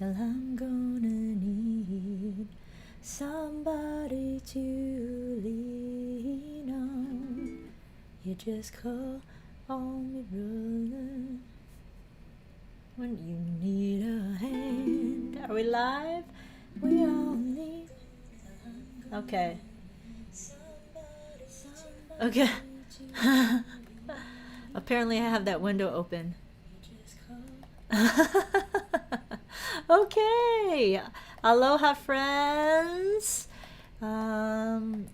till I'm gonna need somebody to lean on. You just call on me, brother, when you need a hand. Are we live? We all need. Okay. Okay. Apparently, I have that window open. Okay. Aloha, friends.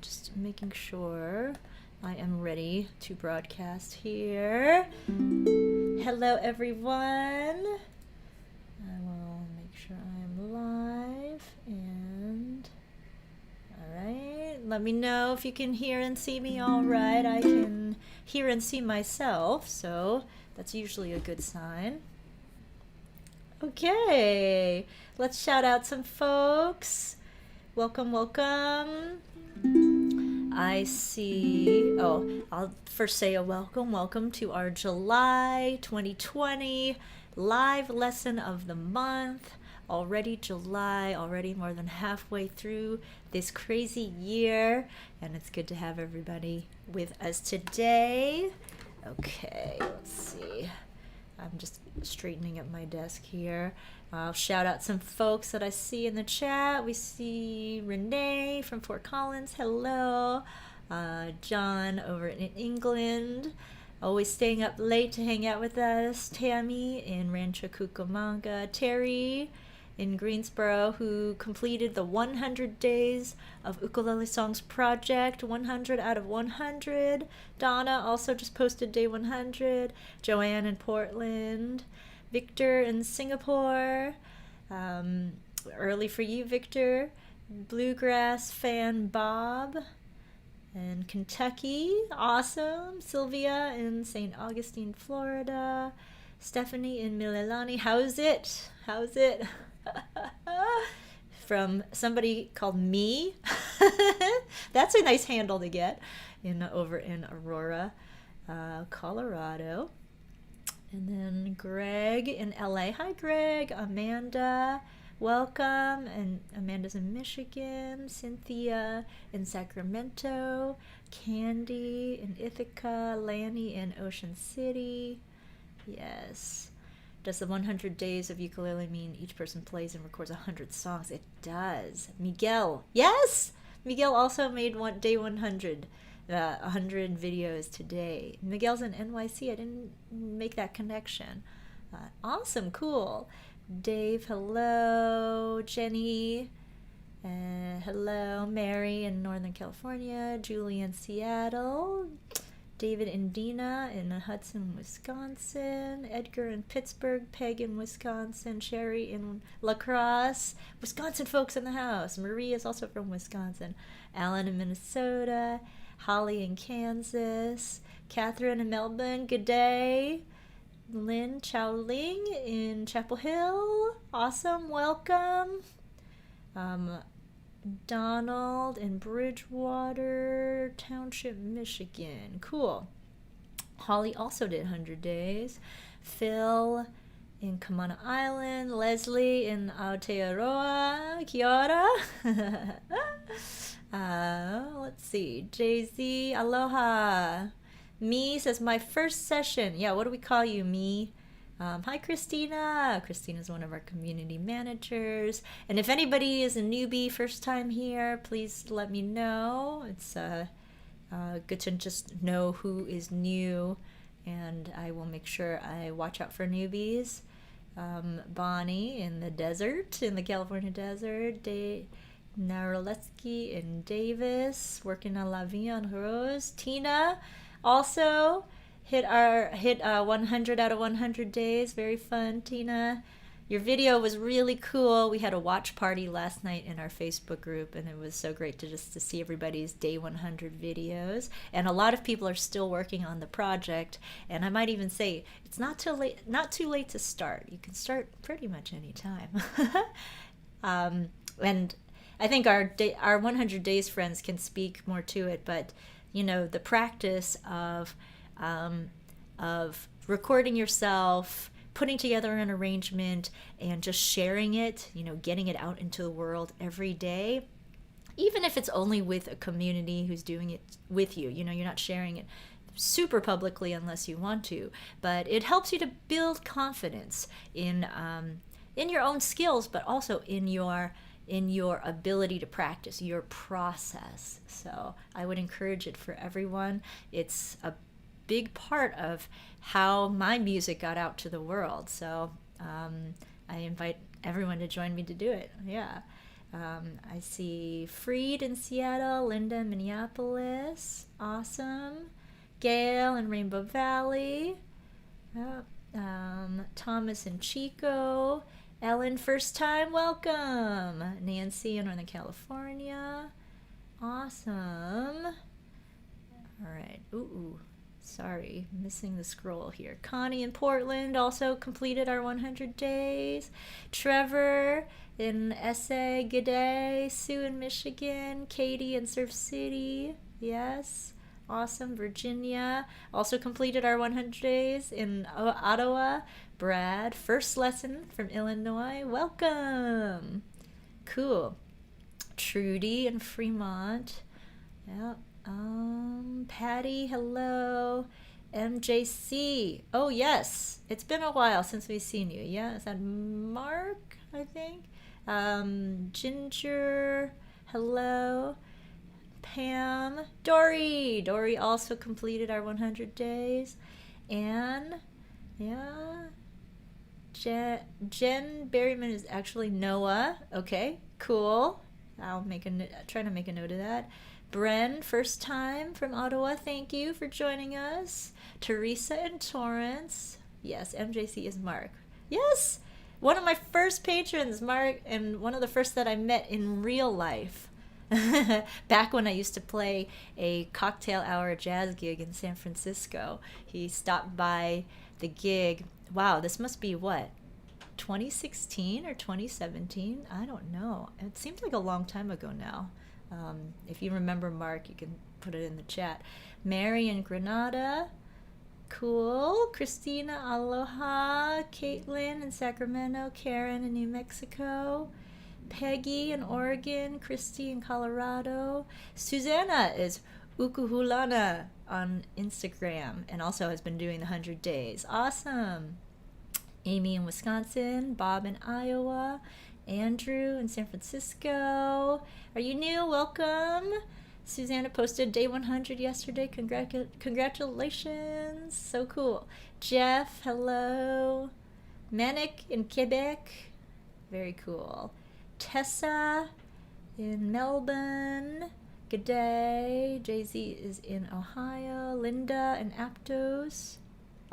Just making sure I am ready to broadcast here. Hello, everyone. I will make sure I am live and. Alright, let me know if you can hear and see me all right. I can hear and see myself, so that's usually a good sign. Okay, let's shout out some folks. Welcome, welcome. I see, I'll first say a welcome to our July 2020 live lesson of the month. Already July, already more than halfway through this crazy year, and it's good to have everybody with us today. Okay, let's see. I'm just straightening up my desk here. I'll shout out some folks that I see in the chat. We see Renee from Fort Collins. Hello. John over in England, always staying up late to hang out with us. Tammy in Rancho Cucamonga. Terry in Greensboro, who completed the 100 Days of Ukulele Songs project, 100 out of 100. Donna also just posted day 100. Joanne in Portland. Victor in Singapore. Early for you, Victor. Bluegrass fan Bob in Kentucky. Awesome. Sylvia in St. Augustine, Florida. Stephanie in Mililani. How's it? From somebody called Me. That's a nice handle to get over in Aurora, Colorado. And then Greg in LA. Hi, Greg. Amanda, welcome. And Amanda's in Michigan. Cynthia in Sacramento. Candy in Ithaca. Lanny in Ocean City. Yes. Does the 100 days of ukulele mean each person plays and records 100 songs? It does. Miguel. Yes! Miguel also made day 100. 100 videos today. Miguel's in NYC. I didn't make that connection. Awesome. Cool. Dave, hello. Jenny. Hello. Mary in Northern California. Julie in Seattle. David and Dina in Hudson, Wisconsin. Edgar in Pittsburgh. Peg in Wisconsin. Sherry in La Crosse. Wisconsin folks in the house. Marie is also from Wisconsin. Alan in Minnesota. Holly in Kansas. Catherine in Melbourne. Good day. Lynn Chowling in Chapel Hill. Awesome. Welcome. Donald in Bridgewater Township, Michigan. Cool. Holly also did 100 days. Phil in Kamana Island. Leslie in Aotearoa. Kia ora. Let's see. Jay-Z, aloha. Me says, my first session. Yeah, what do we call you, Me? Hi, Christina. Christina's one of our community managers. And if anybody is a newbie, first time here, please let me know. It's good to just know who is new, and I will make sure I watch out for newbies. Bonnie in the desert, in the California desert. Naroletsky in Davis, working on La Vie en Rose. Tina also hit 100 out of 100 days. Very fun, Tina. Your video was really cool. We had a watch party last night in our Facebook group, and it was so great to see everybody's day 100 videos. And a lot of people are still working on the project. And I might even say it's not too late to start. You can start pretty much any time. And I think our 100 Days friends can speak more to it, but the practice of recording yourself, putting together an arrangement and just sharing it, you know, getting it out into the world every day, even if it's only with a community who's doing it with you. You know, you're not sharing it super publicly unless you want to, but it helps you to build confidence in your own skills, but also in your ability to practice your process. So I would encourage it for everyone. It's a big part of how my music got out to the world. So I invite everyone to join me to do it. Yeah. I see Freed in Seattle, Linda in Minneapolis. Awesome. Gail in Rainbow Valley. Thomas in Chico. Ellen, first time, welcome. Nancy in Northern California. Awesome. All right. Ooh. Sorry, missing the scroll here. Connie in Portland also completed our 100 days. Trevor in SA, G'day. Sue in Michigan. Katie in Surf City. Yes. Awesome. Virginia also completed our 100 days in Ottawa. Brad, first lesson from Illinois. Welcome. Cool. Trudy in Fremont. Yep. Patty, hello. MJC. Oh, yes. It's been a while since we've seen you. Yeah, is that Mark, I think? Ginger, hello. Pam. Dory. Dory also completed our 100 days. Anne. Yeah. Jen Berryman is actually Noah. Okay, cool. I'll try to make a note of that. Bren, first time from Ottawa. Thank you for joining us. Teresa in Torrance. Yes, MJC is Mark. Yes, one of my first patrons, Mark, and one of the first that I met in real life. Back when I used to play a cocktail hour jazz gig in San Francisco. He stopped by the gig. Wow, this must be what? 2016 or 2017? I don't know. It seems like a long time ago now. If you remember Mark, you can put it in the chat. Mary in Grenada. Cool. Christina, aloha. Caitlin in Sacramento. Karen in New Mexico. Peggy in Oregon. Christy in Colorado. Susanna is Ukuhulana on Instagram and also has been doing the 100 days. Awesome. Amy in Wisconsin. Bob in Iowa. Andrew in San Francisco. Are you new? Welcome. Susanna posted day 100 yesterday. Congratulations. So cool. Jeff, hello. Manic in Quebec. Very cool. Tessa in Melbourne. Good day. Jay-Z is in Ohio. Linda in Aptos.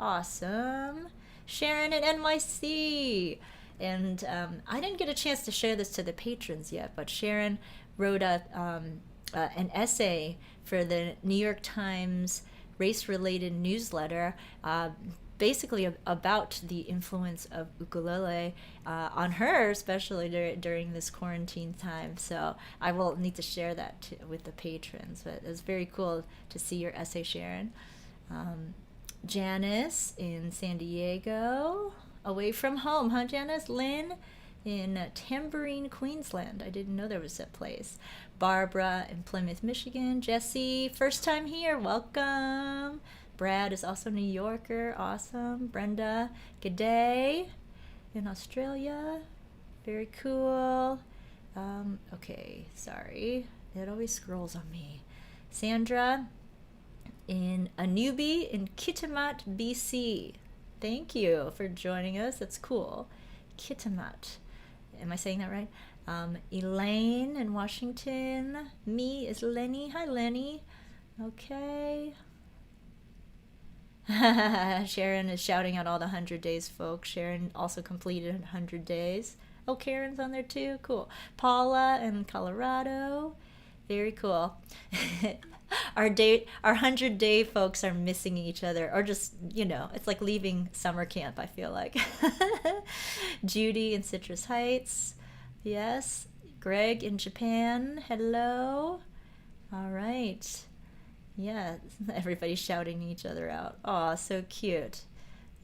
Awesome. Sharon in NYC. And I didn't get a chance to share this to the patrons yet, but Sharon wrote an essay for the New York Times race-related newsletter, basically about the influence of ukulele on her, especially during this quarantine time. So I will need to share that with the patrons. But it was very cool to see your essay, Sharon. Janice in San Diego. Away from home, huh, Janice? Lynn in Tambourine, Queensland. I didn't know there was that place. Barbara in Plymouth, Michigan. Jesse, first time here. Welcome. Brad is also a New Yorker. Awesome. Brenda, good day. In Australia. Very cool. Okay, sorry. It always scrolls on me. Sandra in a newbie in Kitimat, BC. Thank you for joining us. That's cool. Kitimat. Am I saying that right? Elaine in Washington. Me is Lenny. Hi, Lenny. Okay. Sharon is shouting out all the 100 days, folks. Sharon also completed 100 days. Oh, Karen's on there too. Cool. Paula in Colorado. Very cool. Our 100-day folks are missing each other, or just, it's like leaving summer camp, I feel like. Judy in Citrus Heights. Yes. Greg in Japan. Hello. All right. Yeah, everybody's shouting each other out. Aw, so cute.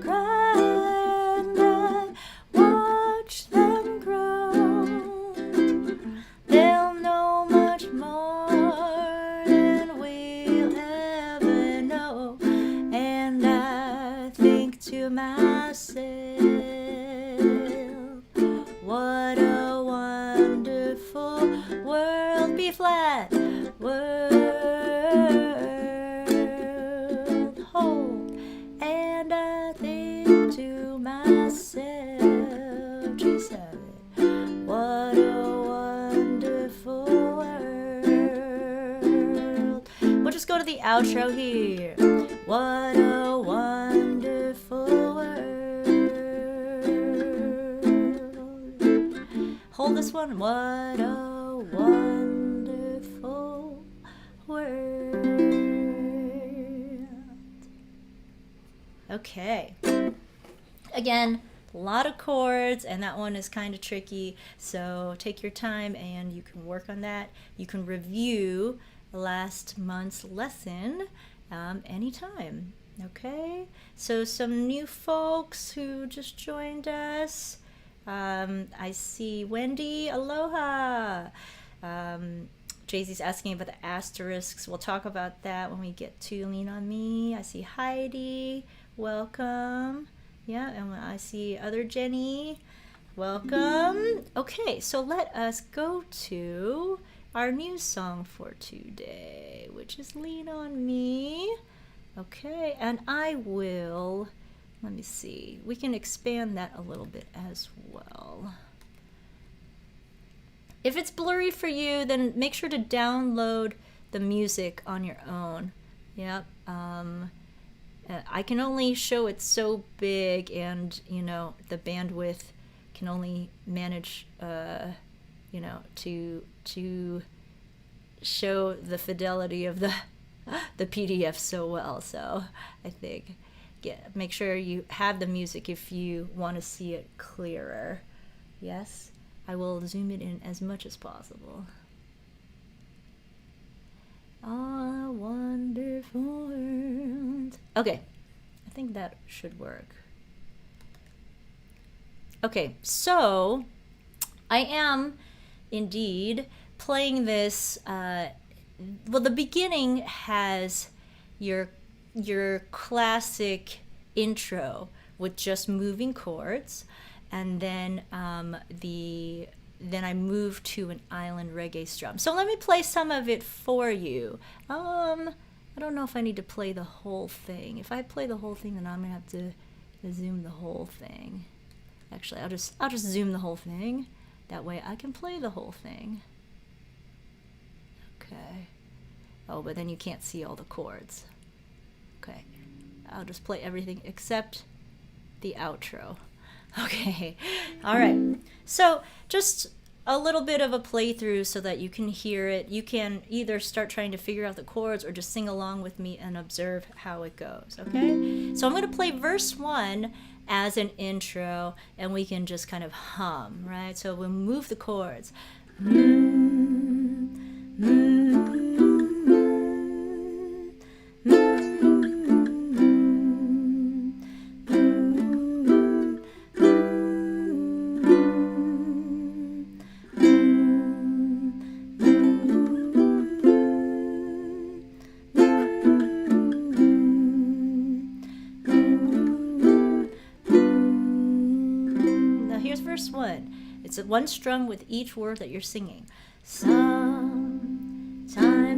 cry and I watch them grow. They'll know much more than we'll ever know. And I think to myself, what a wonderful world, B flat, world hold. And I think to myself, G7, what a wonderful world. We'll just go to the outro here. What a wonderful world. Hold this one. What a wonderful world. Okay. Again, a lot of chords, and that one is kind of tricky, so take your time and you can work on that. You can review last month's lesson anytime. Okay, so some new folks who just joined us. I see Wendy, aloha. Jay-Z's asking about the asterisks. We'll talk about that when we get to Lean on Me. I see Heidi, welcome. Yeah, and I see other Jenny, welcome. Okay, so let us go to our new song for today, which is Lean on Me. Okay, and I will, let me see, we can expand that a little bit as well. If it's blurry for you, then make sure to download the music on your own. Yep. I can only show it so big, and you know the bandwidth can only manage you know to show the fidelity of the PDF so well. So I think make sure you have the music if you want to see it clearer. Yes, I will zoom it in as much as possible. A wonderful world. Okay, I think that should work. Okay, so I am indeed playing this. Well, the beginning has your classic intro with just moving chords, and then then I move to an island reggae strum. So let me play some of it for you. I don't know if I need to play the whole thing. If I play the whole thing, then I'm gonna have to zoom the whole thing. Actually, I'll just zoom the whole thing. That way I can play the whole thing. Okay. Oh, but then you can't see all the chords. Okay. I'll just play everything except the outro. Okay. All right. So just a little bit of a playthrough so that you can hear it. You can either start trying to figure out the chords or just sing along with me and observe how it goes. Okay. So I'm going to play verse 1 as an intro, and we can just kind of hum, right? So we'll move the chords. It's a one strum with each word that you're singing. Sometimes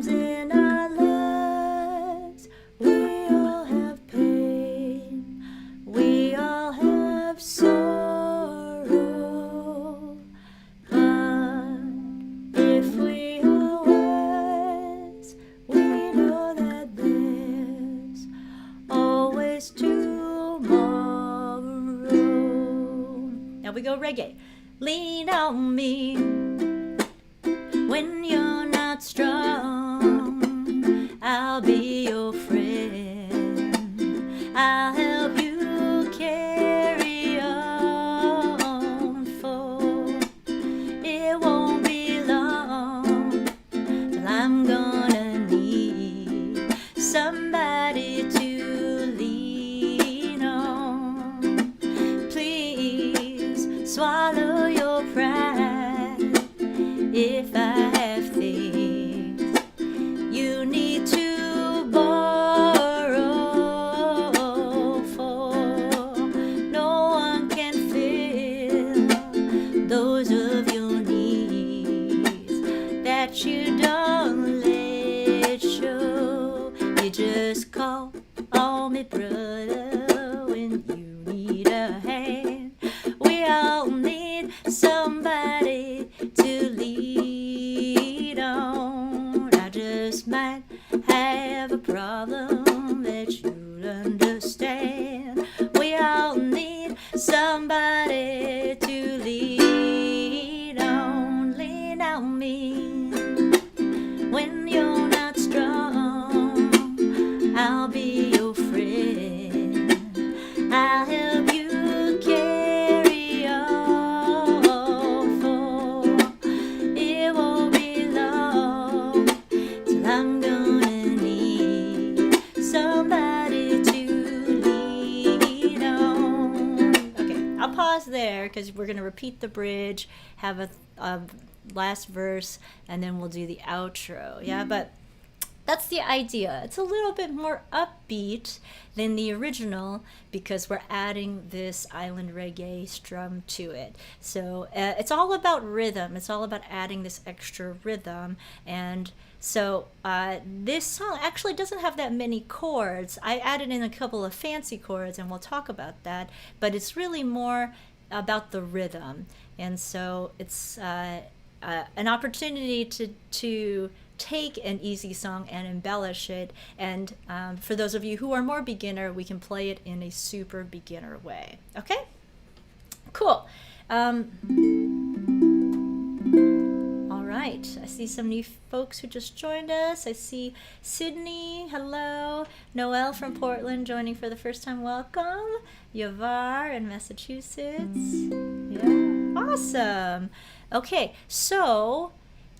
in our lives we all have pain, we all have sorrow, but if we are wise, we know that there's always tomorrow. Now we go reggae. Lean on me when you're not strong. I'll be your friend. I'll help you carry on, for it won't be long till I'm gonna need somebody to lean on. but you don't let it show. You just call on me, brother, when you need a hand. We all need somebody to lead on. I just might have a problem that you'll understand. We all need somebody to lean on me. When you're not strong, I'll be your friend. I'll help you carry on, for it won't be long till I'm gonna need somebody to lean on. Okay, I'll pause there because we're gonna repeat the bridge, have a last verse, and then we'll do the outro. Yeah, but that's the idea. It's a little bit more upbeat than the original because we're adding this island reggae strum to it. So it's all about rhythm. It's all about adding this extra rhythm. And so this song actually doesn't have that many chords. I added in a couple of fancy chords, and we'll talk about that. But it's really more about the rhythm. And so it's an opportunity to take an easy song and embellish it. And for those of you who are more beginner, we can play it in a super beginner way. Okay? Cool. All right. I see some new folks who just joined us. I see Sydney. Hello. Noelle from Portland joining for the first time. Welcome. Yavar in Massachusetts. Yeah. Awesome. Okay, so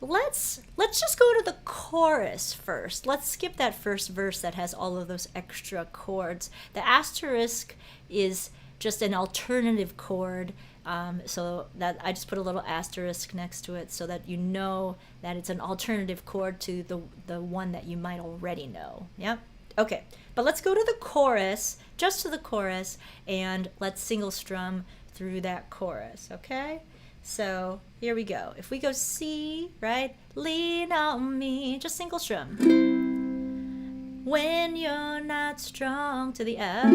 let's just go to the chorus first. Let's skip that first verse that has all of those extra chords. The asterisk is just an alternative chord, so that I just put a little asterisk next to it so that you know that it's an alternative chord to the one that you might already know. Yep. Okay, but let's go to the chorus, just to the chorus, and let's single strum through that chorus. Okay. So here we go. If we go C, right? Lean on me, just single strum. When you're not strong, to the F,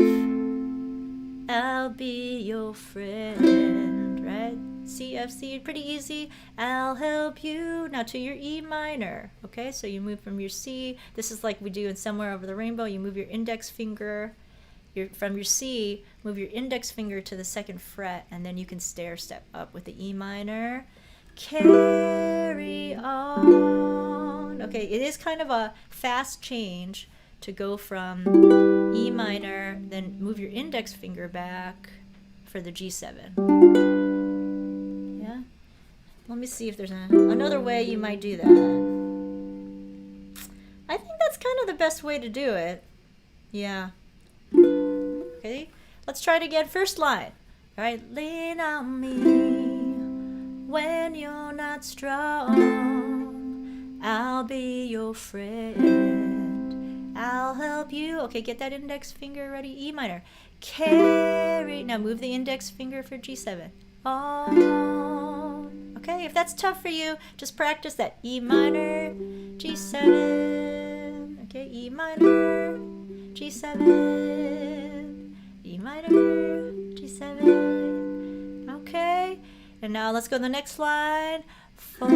I'll be your friend, right? C, F, C, pretty easy. I'll help you. Now to your E minor, okay? So you move from your C. This is like we do in Somewhere Over the Rainbow. You move your index finger from your C, move your index finger to the second fret, and then you can stair step up with the E minor. Carry on. Okay, it is kind of a fast change to go from E minor, then move your index finger back for the G7. Yeah? Let me see if there's another way you might do that. I think that's kind of the best way to do it. Yeah. Okay, let's try it again. First line. All right, lean on me when you're not strong. I'll be your friend. I'll help you. Okay, get that index finger ready. E minor. Carry. Now move the index finger for G7. On. Okay, if that's tough for you, just practice that. E minor, G7. Okay, E minor, G7. E minor, G7. Okay, and now let's go to the next line. For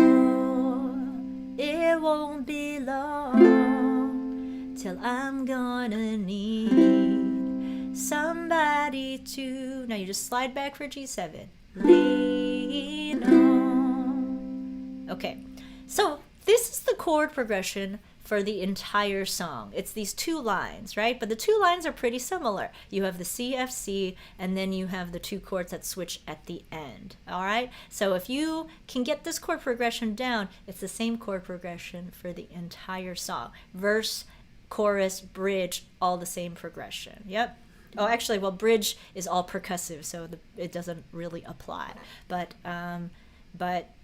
it won't be long till I'm gonna need somebody to. Now you just slide back for G7. Lean on. Okay, so this is the chord progression for the entire song. It's these two lines, right? But the two lines are pretty similar. You have the C, F, C, and then you have the two chords that switch at the end, all right? So if you can get this chord progression down, it's the same chord progression for the entire song. Verse, chorus, bridge, all the same progression. Yep. Oh, actually, well, bridge is all percussive, so it doesn't really apply. But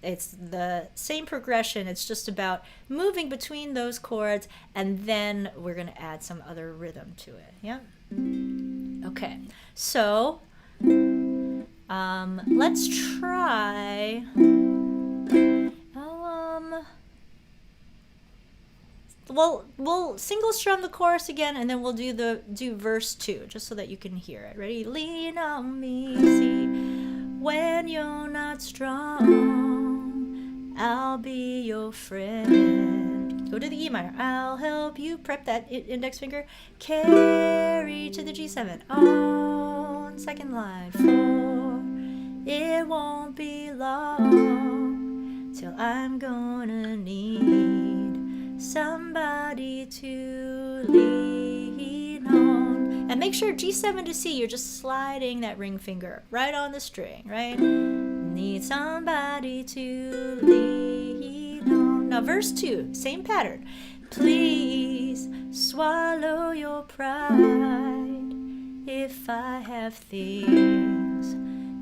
it's the same progression. It's just about moving between those chords, and then we're going to add some other rhythm to it. Yeah. Okay. So let's try. we'll single strum the chorus again, and then we'll do verse 2, just so that you can hear it. Ready? Lean on me, see, when you're not strong, I'll be your friend. Go to the E minor. I'll help you. Prep that index finger. Carry to the G7 on second line 4. It won't be long till I'm gonna need somebody to lean on. And make sure G7 to C, you're just sliding that ring finger right on the string, right? Need somebody to lean on. Now verse 2, same pattern. Please swallow your pride. If I have things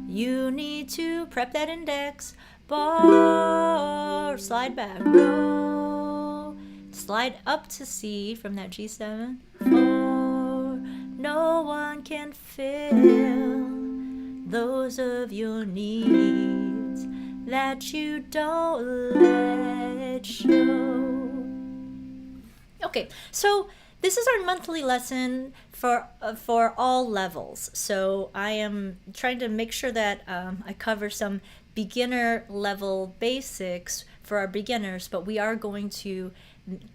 you need to, prep that index bar, slide back, roll, slide up to C from that G7, 4. No one can fill those of your needs that you don't let show. Okay, so this is our monthly lesson for all levels. So I am trying to make sure that I cover some beginner level basics for our beginners, but we are going to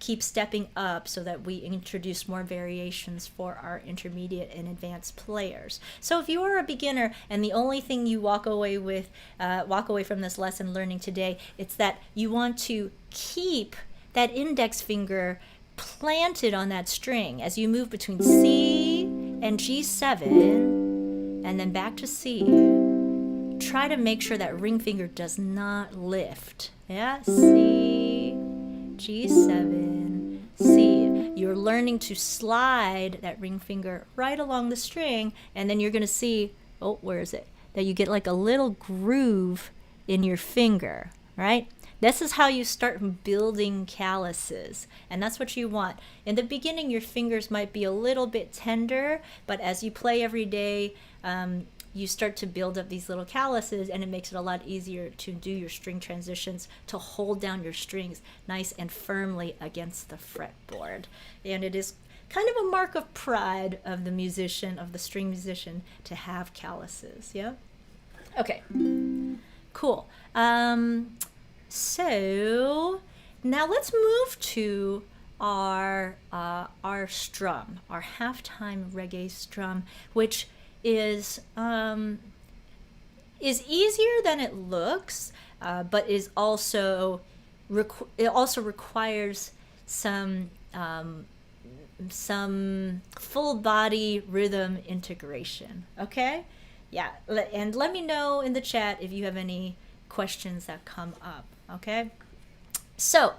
keep stepping up so that we introduce more variations for our intermediate and advanced players. So if you are a beginner and the only thing you walk away from this lesson learning today, it's that you want to keep that index finger planted on that string as you move between C and G7 and then back to C. Try to make sure that ring finger does not lift. Yeah, C, G7, C. You're learning to slide that ring finger right along the string, and then you're going to see, oh, where is it? That you get like a little groove in your finger, right? This is how you start building calluses, and that's what you want. In the beginning, your fingers might be a little bit tender, but as you play every day, you start to build up these little calluses, and it makes it a lot easier to do your string transitions, to hold down your strings nice and firmly against the fretboard. And it is kind of a mark of pride of the musician, of the string musician, to have calluses, yeah? Okay, cool. So now let's move to our strum, our halftime reggae strum, which is easier than it looks, but is also it also requires some full body rhythm integration. Okay, yeah, and let me know in the chat if you have any questions that come up. Okay, so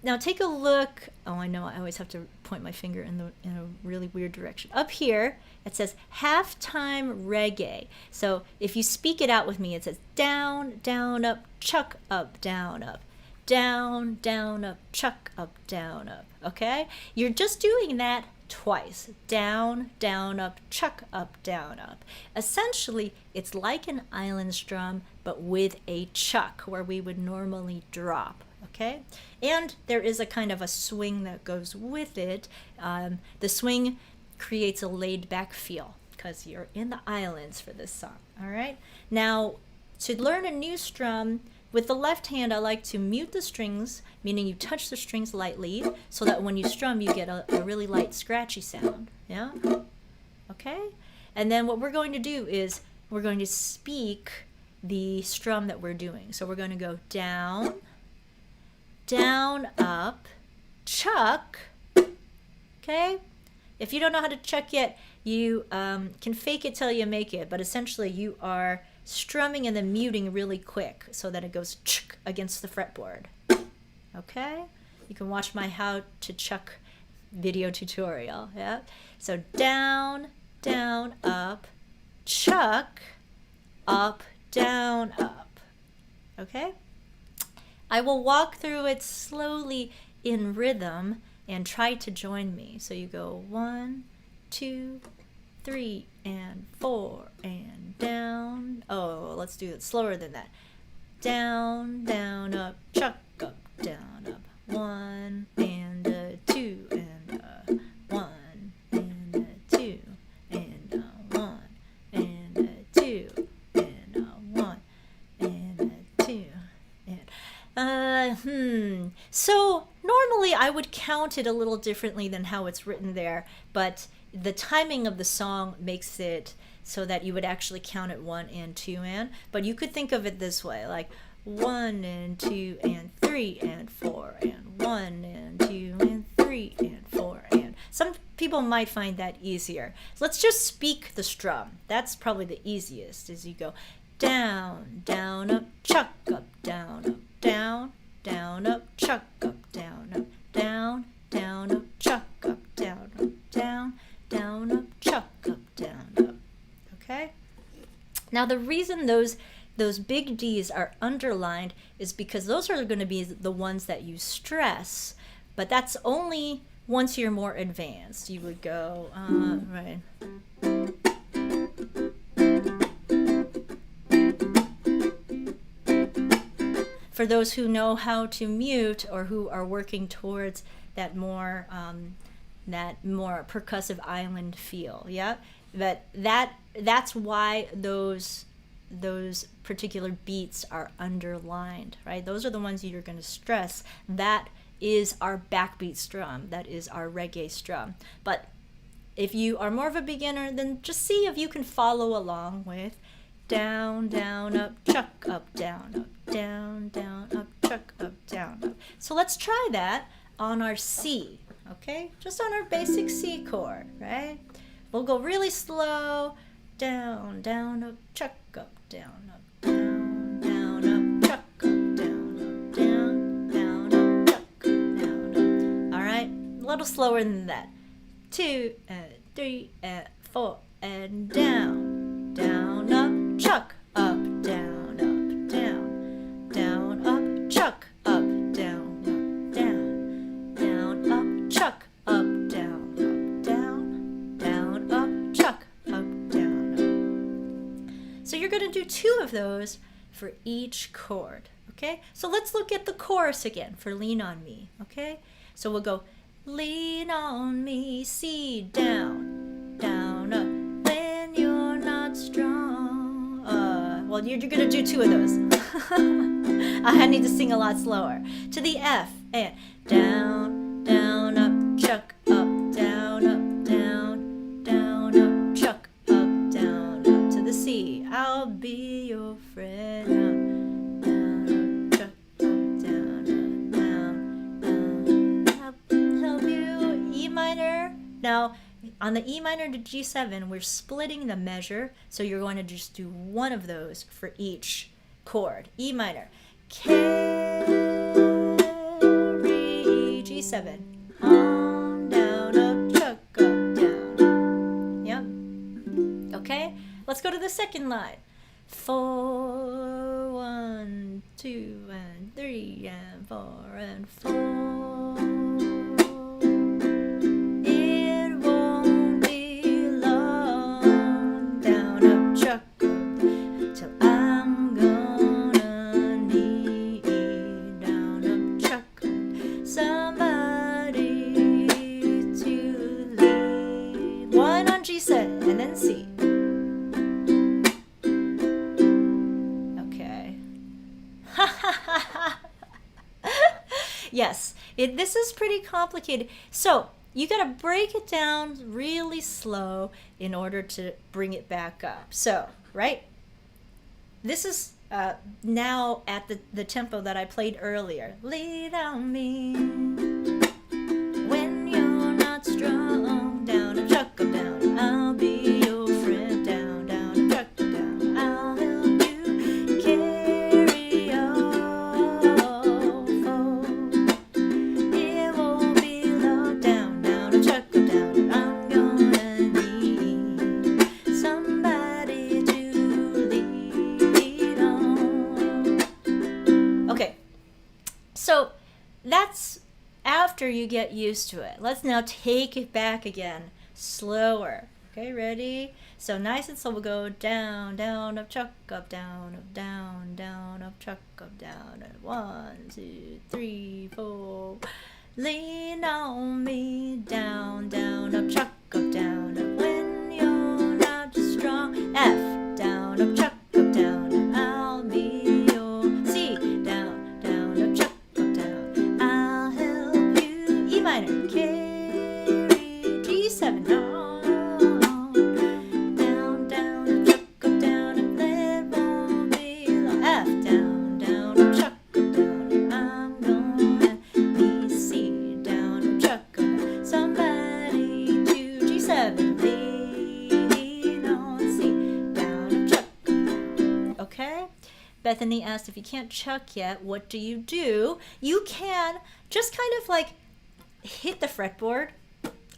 now take a look. Oh, I know I always have to point my finger in a really weird direction. Up here it says halftime reggae. So if you speak it out with me, it says down, down, up, chuck, up, down, up, down, down, up, chuck, up, down, up. Okay, you're just doing that twice. Down, down, up, chuck, up, down, up. Essentially, it's like an island strum, but with a chuck where we would normally drop. Okay, and there is a kind of a swing that goes with it. The swing creates a laid back feel because you're in the islands for this song. All right, now to learn a new strum, with the left hand, I like to mute the strings, meaning you touch the strings lightly, so that when you strum, you get a really light, scratchy sound. Yeah? Okay? And then what we're going to do is we're going to speak the strum that we're doing. So we're going to go down, down, up, chuck. Okay? If you don't know how to chuck yet, you can fake it till you make it, but essentially you are strumming and then muting really quick so that it goes chuck against the fretboard. Okay? You can watch my how to chuck video tutorial. Yeah? So down, down, up, chuck, up, down, up. Okay? I will walk through it slowly in rhythm and try to join me. So you go 1, 2, 3, and 4, and down. Oh, let's do it slower than that. Down, down, up, chuck, up, down, up. 1, and 2, So normally I would count it a little differently than how it's written there, but the timing of the song makes it so that you would actually count it 1 and 2 and. But you could think of it this way, like 1 and 2 and 3 and 4 and 1 and 2 and 3 and 4 and. Some people might find that easier. So let's just speak the strum. That's probably the easiest, as you go down, down, up, chuck, up, down, down, up, chuck, up, down, down, up, chuck, up, down, up, chuck, up, down, up. Okay? Now the reason those big D's are underlined is because those are going to be the ones that you stress, but that's only once you're more advanced. You would go, right. For those who know how to mute or who are working towards that more percussive island feel, yeah, but that's why those particular beats are underlined, right? Those are the ones you're going to stress. That is our backbeat strum. That is our reggae strum. But if you are more of a beginner, then just see if you can follow along with down, down, up, chuck, up, down, up, chuck, up, down, up. So let's try that on our C, okay? Just on our basic C chord, right? We'll go really slow, down, down, up, chuck, up, down, up, chuck, up, down, up, chuck, up, down, up. All right, a little slower than that. 2 and 3 and 4 and down, down, up, chuck, up, down, up, chuck, up, down, up, chuck, up, down, up, chuck, up, down. So you're going to do 2 of those for each chord, okay? So let's look at the chorus again for Lean On Me, okay? So we'll go lean on me, C, down, down, up, when you're not strong. Well, you're going to do 2 of those. I need to sing a lot slower. To the F, and down, down, up, chuck, up, down, up, chuck, up, down, up. To the C, I'll be your friend. Down, up, chuck, up, down, help you. E minor. Now, on the E minor to G7, we're splitting the measure, so you're going to just do 1 of those for each chord. E minor, carry, G7, on, down, up, chuck, up, down. Yep. Okay, let's go to the second line. 4, 1, 2, and 3, and 4, and 4. And then C. Okay. Yes, this is pretty complicated. So you got to break it down really slow in order to bring it back up. So, right? This is now at the tempo that I played earlier. Lean on me when you're not strong. Down and chuck 'em down. I'll be your friend. Down, down and chuck 'em down. I'll help you carry your foe. It won't be long. Down, down and chuck 'em down. I'm gonna need somebody to lean on. Okay, so that's after you get used to it. Let's now take it back again, slower. Okay, ready? So nice and slow. We'll go down, down, up, chuck, up, down, up, chuck, up, down. 1, 2, 3, 4. Lean on me, down, down, up, chuck, up, down, up. When you're not strong. F, down, up, chuck, up, down, up. I'll be your C, down, down, up, chuck, up, down. Bethany asked, if you can't chuck yet, what do? You can just kind of like hit the fretboard,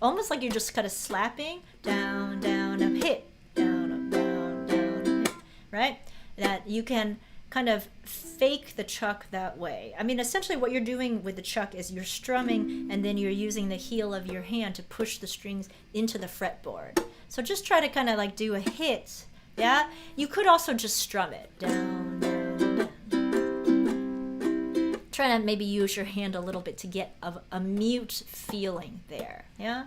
almost like you're just kind of slapping down, down, up, hit, down, up, down, down, up, hit, right? That you can kind of fake the chuck that way. I mean, essentially what you're doing with the chuck is you're strumming and then you're using the heel of your hand to push the strings into the fretboard. So just try to kind of like do a hit. Yeah, you could also just strum it down, down, down. Try to maybe use your hand a little bit to get a mute feeling there. Yeah.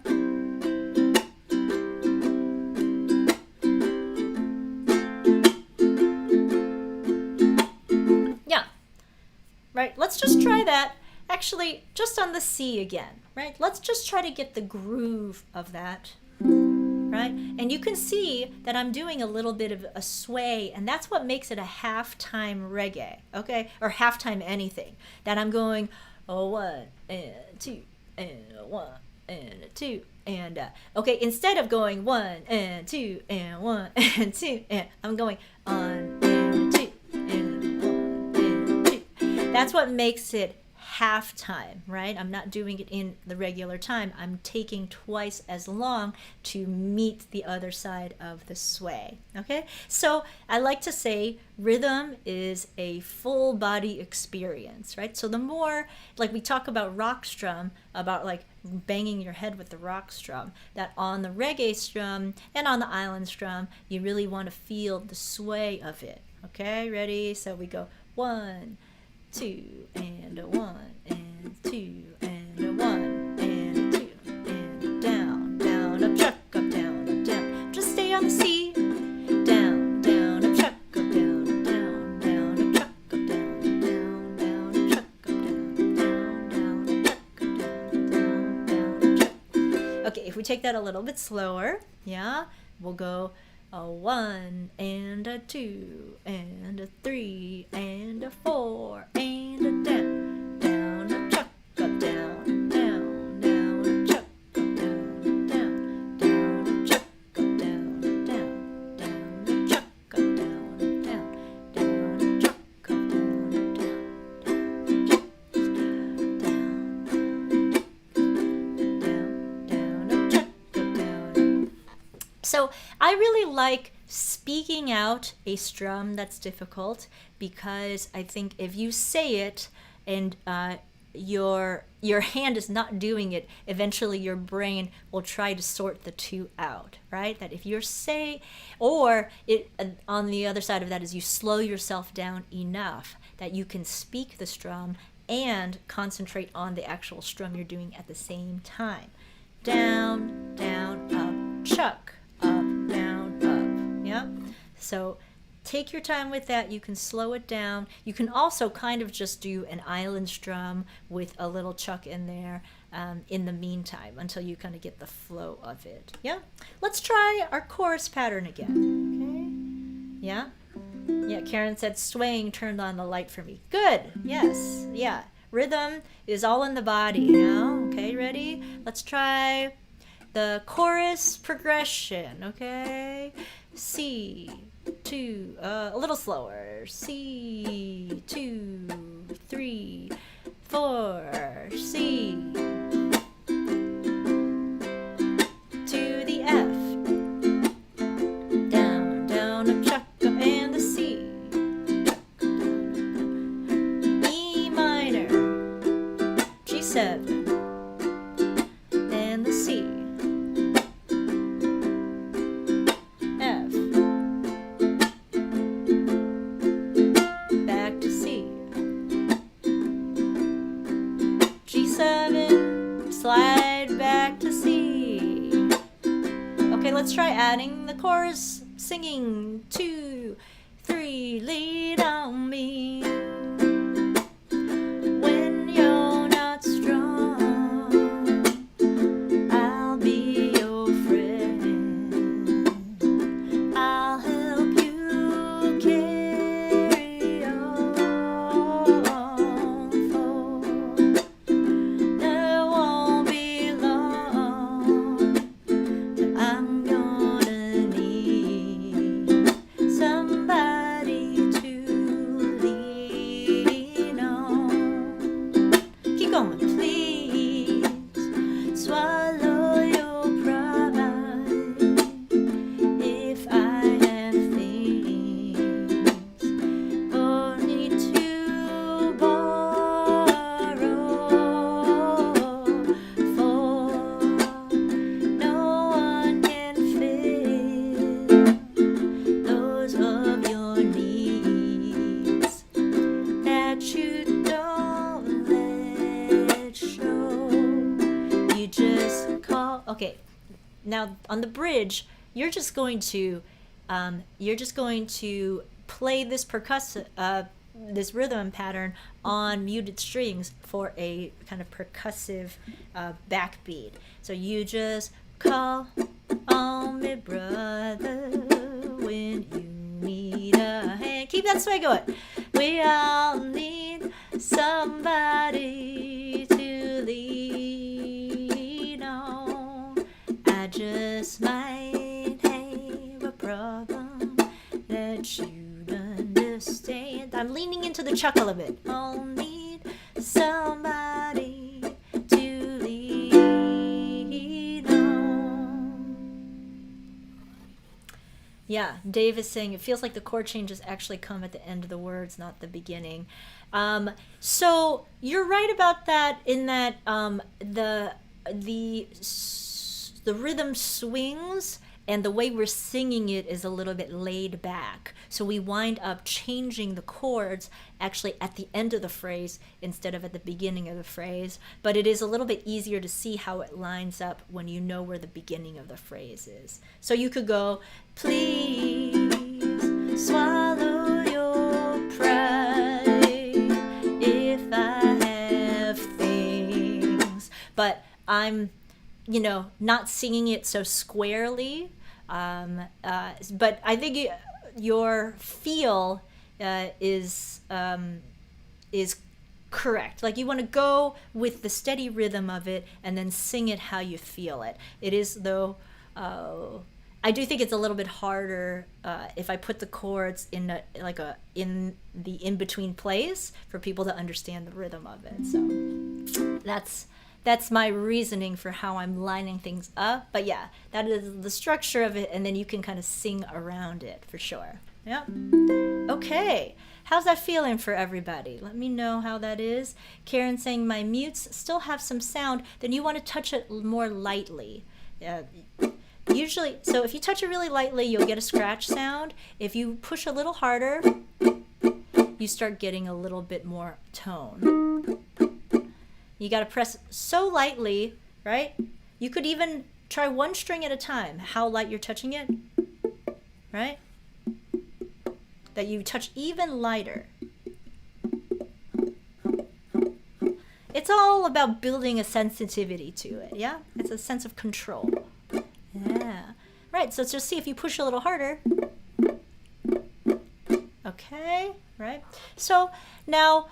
Yeah. Right. Let's just try that. Actually, just on the C again. Right. Let's just try to get the groove of that. Right? And you can see that I'm doing a little bit of a sway, and that's what makes it a halftime reggae, okay? Or halftime anything. That I'm going, oh, 1 and 2 and 1 and 2 and okay, instead of going 1 and 2 and 1 and 2 and I'm going 1 and 2 and 1 and 2. That's what makes it half time, right? I'm not doing it in the regular time. I'm taking twice as long to meet the other side of the sway, okay? So I like to say rhythm is a full body experience, right? So the more, like we talk about rock strum, about like banging your head with the rock strum, that on the reggae strum and on the island strum, you really want to feel the sway of it, okay? Ready? So we go 1, 2 and 1 and 2 and 1 and 2 and down, down, up, chuck, up, down, up, down. Just stay on the C. Down, down, up, chuck, up, down, down, down, up, chuck, up, down, down, down, up, chuck, up, down, down, down, up, chuck, up, down, down, down, up, chuck. Okay, if we take that a little bit slower, yeah, we'll go a 1 and a 2 and a 3 and a 4 and a down, down, a chuck, up, down, down, down, a chuck, up, down, down, down, a chuck, up, down, down, down, a chuck, up, down, down, down, a chuck, up, down, down, down, a chuck, up, down. So I really like speaking out a strum that's difficult, because I think if you say it and your hand is not doing it, eventually your brain will try to sort the two out, right? That if you're or it on the other side of that is you slow yourself down enough that you can speak the strum and concentrate on the actual strum you're doing at the same time. Down, down, up, chuck, up, down, up. Yeah. So take your time with that. You can slow it down. You can also kind of just do an island strum with a little chuck in there in the meantime until you kind of get the flow of it. Yeah. Let's try our chorus pattern again. Okay. Yeah. Yeah. Karen said swaying turned on the light for me. Good. Yes. Yeah. Rhythm is all in the body now. Okay. Ready? Let's try the chorus progression. Okay. C, 2, a little slower. C, 2, 3, 4. C to the F. Down, down, up, chuck, up, and the C. E minor. G7. And the C. Slide back to C. Okay, let's try adding the chorus, singing 2, 3, lead on me. When you're not strong, I'll be your friend. I'll help you carry on. now on the bridge, you're just going to play this this rhythm pattern on muted strings for a kind of percussive backbeat. So you just call on me, brother, when you need a hand. Keep that sway going. We all need somebody to lean on. I just might have a problem that you'd understand. I'm leaning into the chuckle of it. I'll need somebody to lean on. Yeah, Dave is saying it feels like the chord changes actually come at the end of the words, not the beginning. So you're right about that in that the rhythm swings and the way we're singing it is a little bit laid back. So we wind up changing the chords actually at the end of the phrase instead of at the beginning of the phrase. But it is a little bit easier to see how it lines up when you know where the beginning of the phrase is. So you could go, please swallow your pride if I have things. But I'm, not singing it so squarely. But I think your feel is correct. Like you want to go with the steady rhythm of it and then sing it how you feel it. It is though. I do think it's a little bit harder if I put the chords in the in-between place for people to understand the rhythm of it. So that's my reasoning for how I'm lining things up. But yeah, that is the structure of it, and then you can kind of sing around it for sure. Yeah. Okay. How's that feeling for everybody? Let me know how that is. Karen saying my mutes still have some sound. Then you want to touch it more lightly. Usually, so if you touch it really lightly, you'll get a scratch sound. If you push a little harder, you start getting a little bit more tone. You got to press so lightly, right? You could even try one string at a time, how light you're touching it, right? That you touch even lighter. It's all about building a sensitivity to it, yeah? It's a sense of control. Yeah. Right, so let's just see if you push a little harder. Okay, right? So now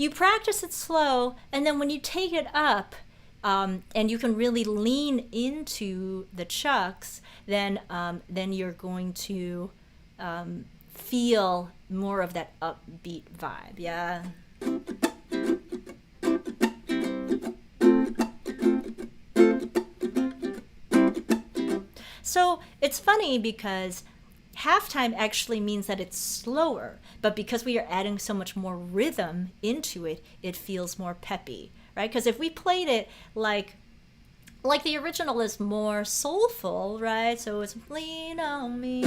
you practice it slow, and then when you take it up, and you can really lean into the chucks, then you're going to feel more of that upbeat vibe, yeah? So it's funny because halftime actually means that it's slower, but because we are adding so much more rhythm into it, it feels more peppy, right? Because if we played it like the original is more soulful, right? So it's lean on me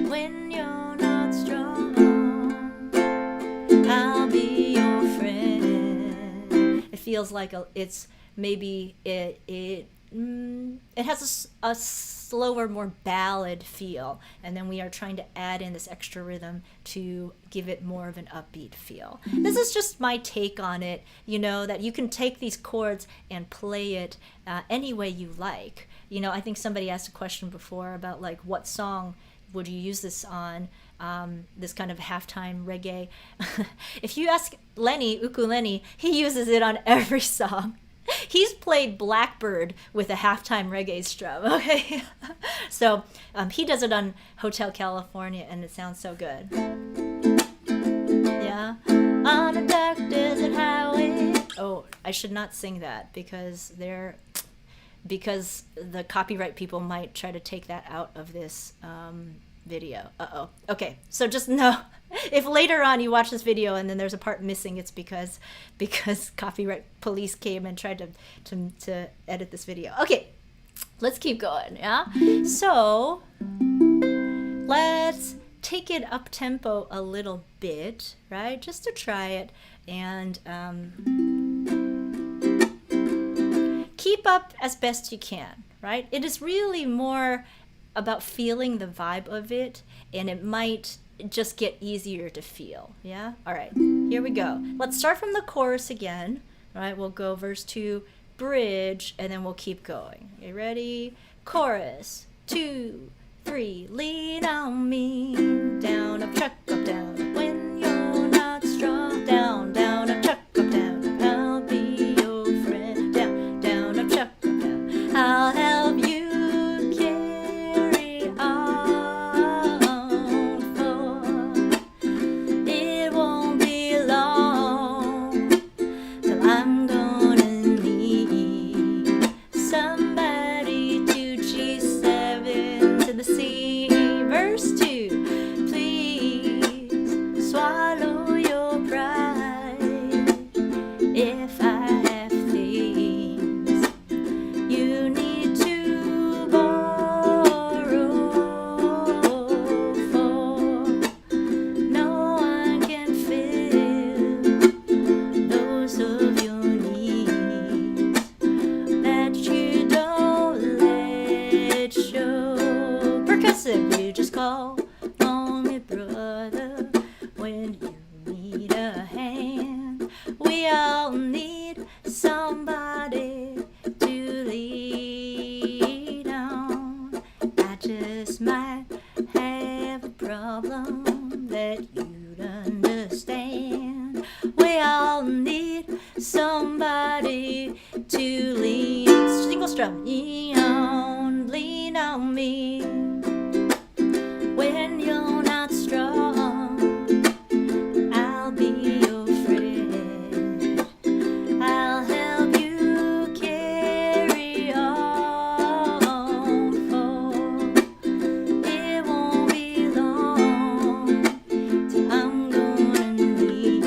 when you're not strong, I'll be your friend. It feels like it's maybe it has a slower, more ballad feel, and then we are trying to add in this extra rhythm to give it more of an upbeat feel. This is just my take on it, that you can take these chords and play it any way you like. I think somebody asked a question before about like what song would you use this on, this kind of halftime reggae. If you ask Lenny, Uku Lenny, he uses it on every song. He's played Blackbird with a halftime reggae strum, okay? So he does it on Hotel California, and it sounds so good. Yeah. On a dark desert highway. Oh, I should not sing that because the copyright people might try to take that out of this video. Uh-oh. Okay, so just know, if later on you watch this video and then there's a part missing, it's because copyright police came and tried to edit this video. Okay, let's keep going, yeah? So let's take it up tempo a little bit, right? Just to try it, and keep up as best you can, right? It is really more about feeling the vibe of it, and it might just get easier to feel. Yeah? All right, here we go. Let's start from the chorus again. All right, we'll go verse 2, bridge, and then we'll keep going. You ready? Chorus, 2, 3, lean on me. Down, up, truck, up, down, up. When you're not strong, down, down, up, truck, up, down, up. I'll be your friend. Down, down, up, truck, up, down. I'll help you carry on, for it won't be long till I'm gonna need somebody to G7 to the C. Verse 2, please swallow your pride. If I have things you need to borrow, for no one can fill those of your needs that you don't let show. Percussive, you just call on me, brother, when you need a hand. We all need somebody to lean on. I just might have a problem that you'd understand. We all need somebody to lean. Single strum. Lean on me. When you're not strong, I'll be your friend. I'll help you carry on, for it won't be long till I'm gonna need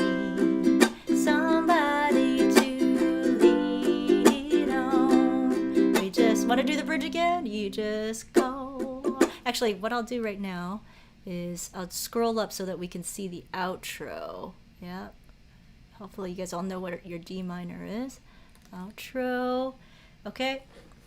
somebody to lean on. We just want to do the bridge again. You just call. Actually, what I'll do right now is I'll scroll up so that we can see the outro. Yeah. Hopefully you guys all know what your D minor is. Outro. Okay.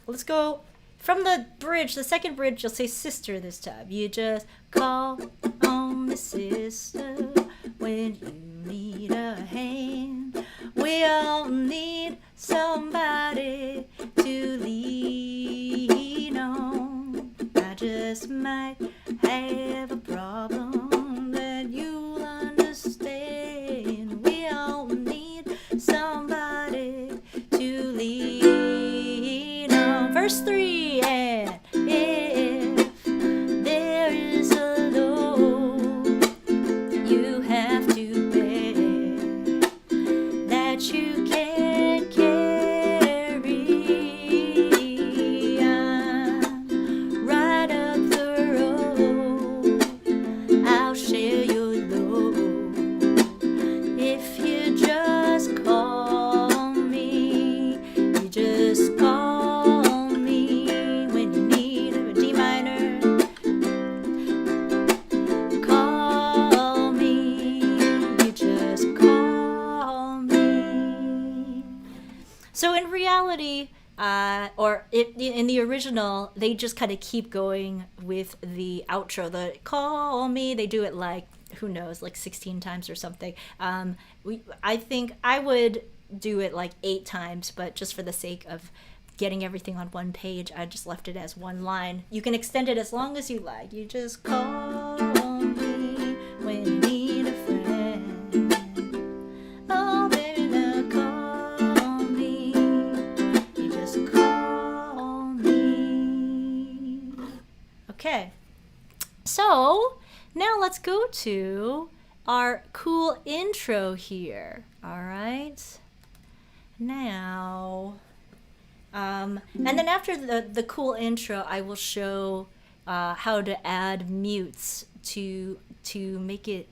Let's go from the bridge, the second bridge. You'll say sister this time. You just call on me, sister, when you need a hand. We all need somebody to lean on. I just might have a problem that you'll understand. We all need somebody to lean on. Verse 3, and if there is a load you have to bear that you can't carry, I'm right up the road. I'll share your load if you just call me. You just call me when you need a D minor. Call me. You just call me. So in reality, in the original, they just kind of keep going with the outro. The call me, they do it like, who knows, like 16 times or something. I think I would do it like 8 times, but just for the sake of getting everything on one page, I just left it as one line. You can extend it as long as you like. You just call me when you need a friend. Oh, baby, now call me. You just call me. Okay. So now let's go to our cool intro here. All right. Now, and then after the cool intro, I will show how to add mutes to make it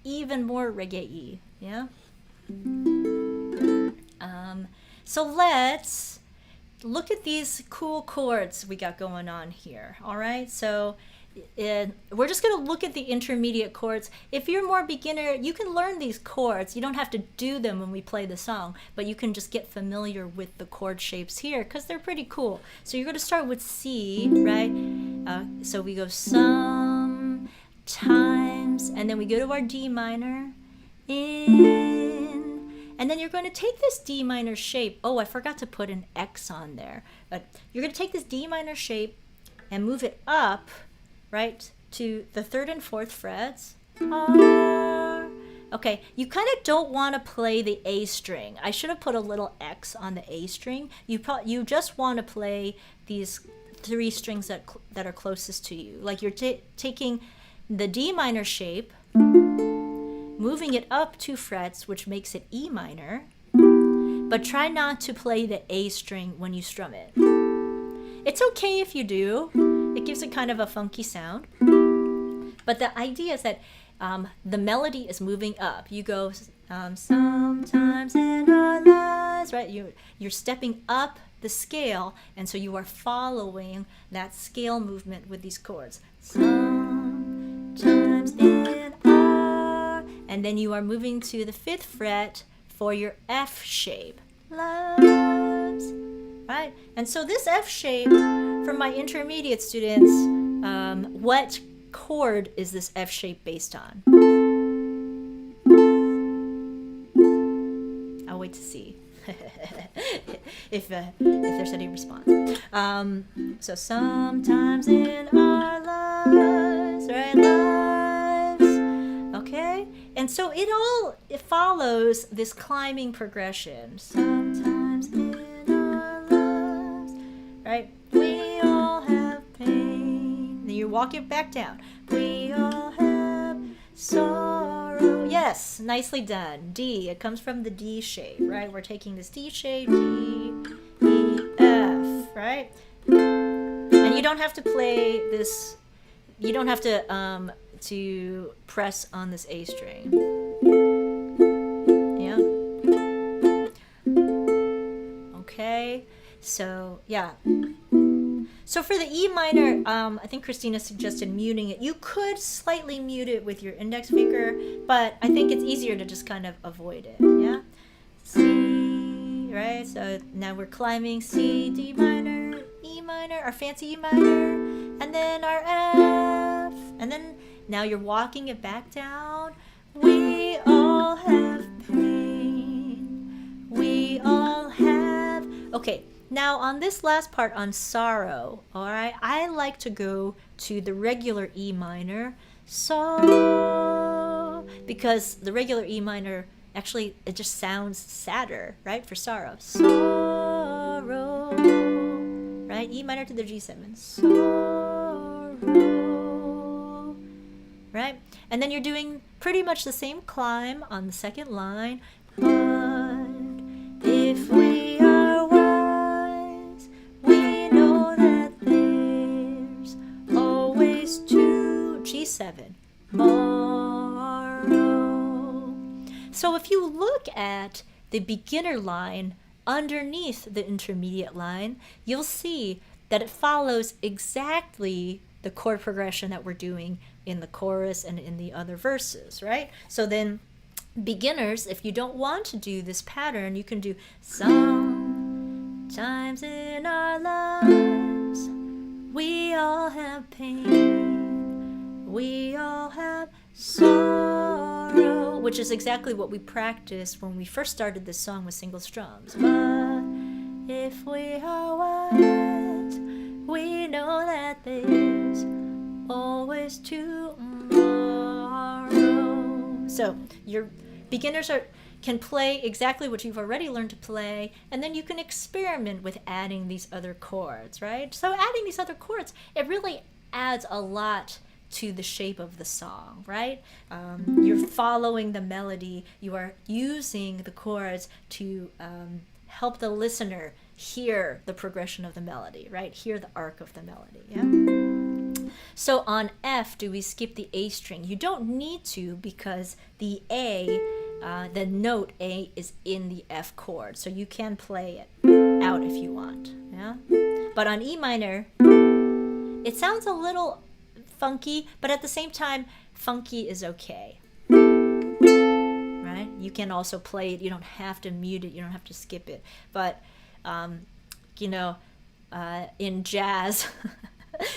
even more reggae-y. Yeah. So let's look at these cool chords we got going on here. All right. So we're just going to look at the intermediate chords. If you're more beginner, you can learn these chords. You don't have to do them when we play the song, but you can just get familiar with the chord shapes here because they're pretty cool. So you're going to start with C, right? So we go sometimes, and then we go to our D minor, in, and then you're going to take this D minor shape. Oh, I forgot to put an X on there. But you're going to take this D minor shape and move it up, right, to the 3rd and 4th frets. Okay, you kind of don't want to play the A string. I should have put a little X on the A string. You just want to play these 3 strings that are closest to you. Like you're taking the D minor shape, moving it up 2 frets, which makes it E minor, but try not to play the A string when you strum it. It's okay if you do. It gives it kind of a funky sound. But the idea is that the melody is moving up. You go sometimes in our lives, right? You're stepping up the scale, and so you are following that scale movement with these chords. Sometimes in our, and then you are moving to the 5th fret for your F shape. Loves. Right? And so this F shape, for my intermediate students, what chord is this F shape based on? I'll wait to see if there's any response. So sometimes in our lives, right? Lives. Okay? And so it follows this climbing progression. Sometimes in right? We all have pain. Then you walk it back down. We all have sorrow. Yes, nicely done. D, it comes from the D shape, right? We're taking this D shape, D, E, F, right? And you don't have to play this, you don't have to press on this A string. Yeah? Okay. So, yeah. So for the E minor, I think Christina suggested muting it. You could slightly mute it with your index finger, but I think it's easier to just kind of avoid it, yeah? C, right? So now we're climbing C, D minor, E minor, our fancy E minor, and then our F, and then now you're walking it back down. We all have pain. We all have... Okay. Now on this last part on sorrow, all right, I like to go to the regular E minor, so, because the regular E minor, actually, it just sounds sadder, right, for sorrow. Sorrow, right, E minor to the G7, sorrow, right? And then you're doing pretty much the same climb on the second line, but if we are wise, we know that there's always two, G7, tomorrow. So if you look at the beginner line underneath the intermediate line, you'll see that it follows exactly the chord progression that we're doing in the chorus and in the other verses, right? So then beginners, if you don't want to do this pattern, you can do sometimes in our lives we all have pain, we all have sorrow, which is exactly what we practiced when we first started this song with single strums. But if we are wise, we know that there's always tomorrow. So your beginners can play exactly what you've already learned to play, and then you can experiment with adding these other chords, right? So adding these other chords, it really adds a lot to the shape of the song, right? You're following the melody. You are using the chords to help the listener hear the progression of the melody, right? Hear the arc of the melody, yeah? So on F, do we skip the A string? You don't need to, because the A, the note A is in the F chord, so you can play it out if you want, yeah? But on E minor, it sounds a little funky, but at the same time, funky is okay. Right? You can also play it. You don't have to mute it. You don't have to skip it. But, in jazz,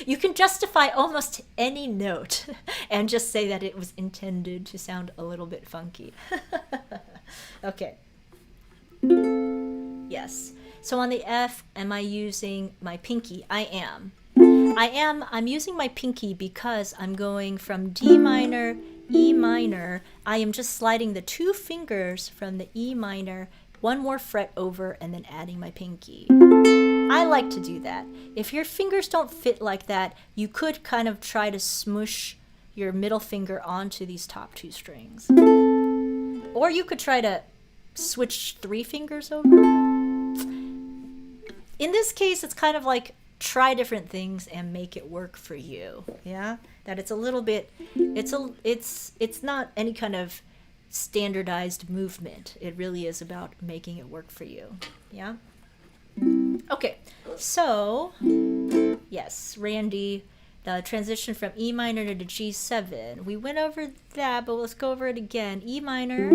you can justify almost any note and just say that it was intended to sound a little bit funky. Okay. Yes. So on the F, am I using my pinky? I am. I'm using my pinky because I'm going from D minor, E minor. I am just sliding the 2 fingers from the E minor, 1 more fret over, and then adding my pinky. I like to do that. If your fingers don't fit like that, you could kind of try to smush your middle finger onto these top 2 strings. Or you could try to switch 3 fingers over. In this case, it's kind of like try different things and make it work for you. Yeah? That it's a little bit, it's not any kind of standardized movement. It really is about making it work for you. Yeah? Okay, so, yes, Randy, the transition from E minor to G7. We went over that, but let's go over it again. E minor,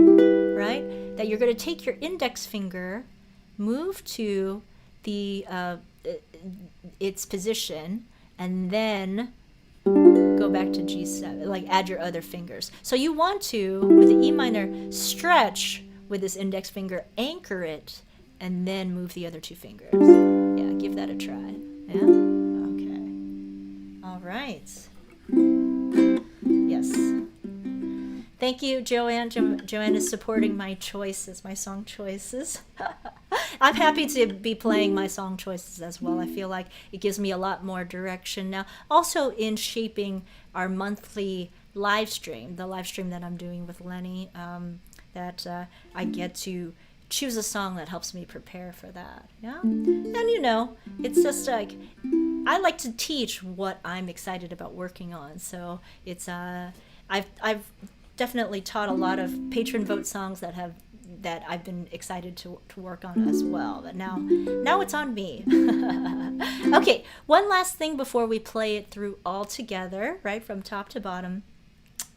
right? That you're going to take your index finger, move to the its position, and then go back to G7, like add your other fingers. So you want to, with the E minor, stretch with this index finger, anchor it, and then move the other 2 fingers. Yeah, give that a try. Yeah? Okay. All right. Yes. Thank you, Joanne. Joanne is supporting my choices, my song choices. I'm happy to be playing my song choices as well. I feel like it gives me a lot more direction now. Also in shaping our monthly live stream, the live stream that I'm doing with Lenny, that I get to choose a song that helps me prepare for that. Yeah. And it's just like I like to teach what I'm excited about working on. So it's I've definitely taught a lot of patron vote songs that I've been excited to work on as well. But now it's on me. Okay, one last thing before we play it through all together, right from top to bottom.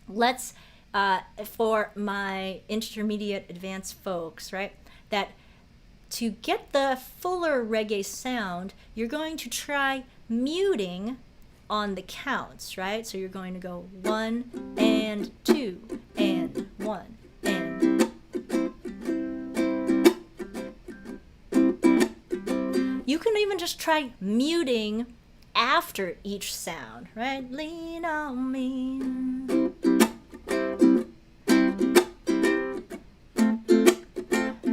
Let's for my intermediate advanced folks, right? That to get the fuller reggae sound, you're going to try muting on the counts, right? So you're going to go 1 and 2 and 1 and. You can even just try muting after each sound, right? Lean on me.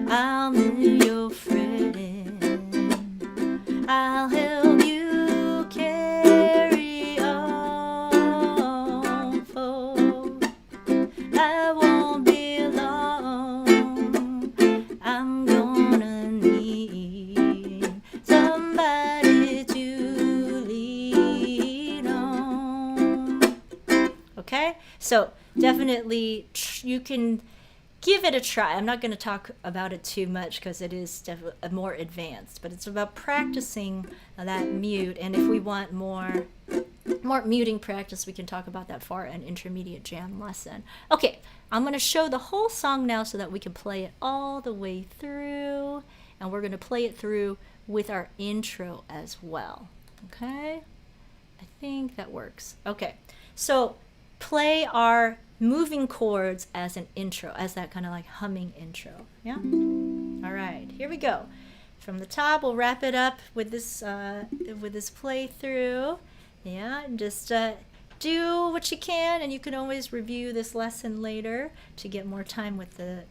I'll be your friend. I'll help you carry on, for I won't be long. I'm gonna need somebody to lean on. Okay? So definitely you can give it a try. I'm not going to talk about it too much because it is more advanced, but it's about practicing that mute. And if we want more muting practice, we can talk about that for an intermediate jam lesson. Okay, I'm going to show the whole song now so that we can play it all the way through. And we're going to play it through with our intro as well. Okay? I think that works. Okay, so play our moving chords as an intro, as that kind of like humming intro. Yeah? All right, here we go. From the top, we'll wrap it up with this playthrough. Yeah, and just do what you can, and you can always review this lesson later to get more time with the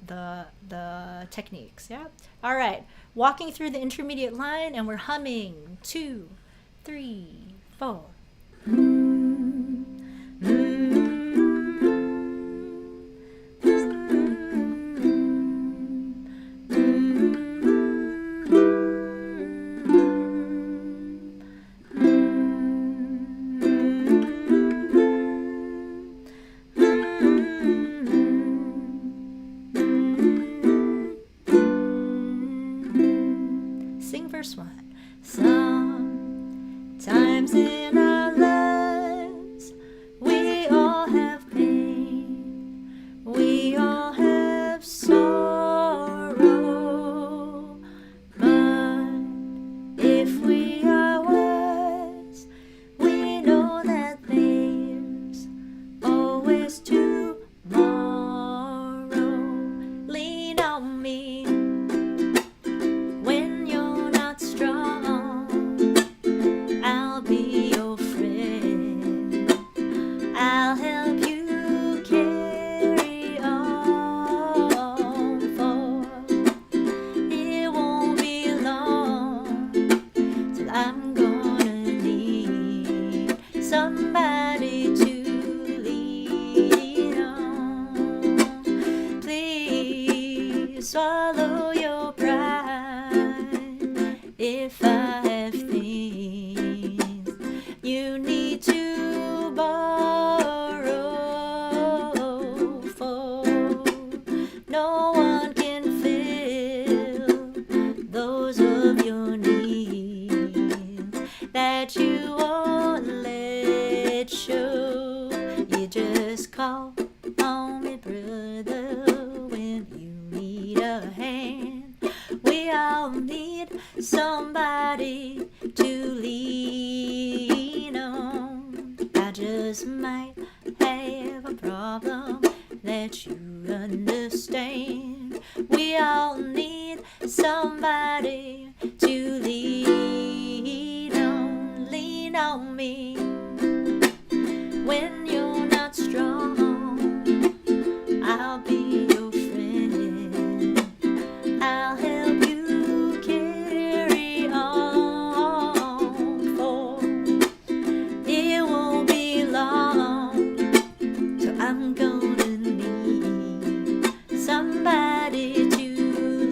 techniques. Yeah? All right, walking through the intermediate line, and we're humming 2, 3, 4. Sing verse 1. Sometimes in our just call on me, brother, when you need a hand. We all need somebody to lean on. I just might have a problem that you understand. We all need somebody to lean on me when you're not strong. I'll be your friend. I'll help you carry on, for it won't be long till I'm gonna need somebody to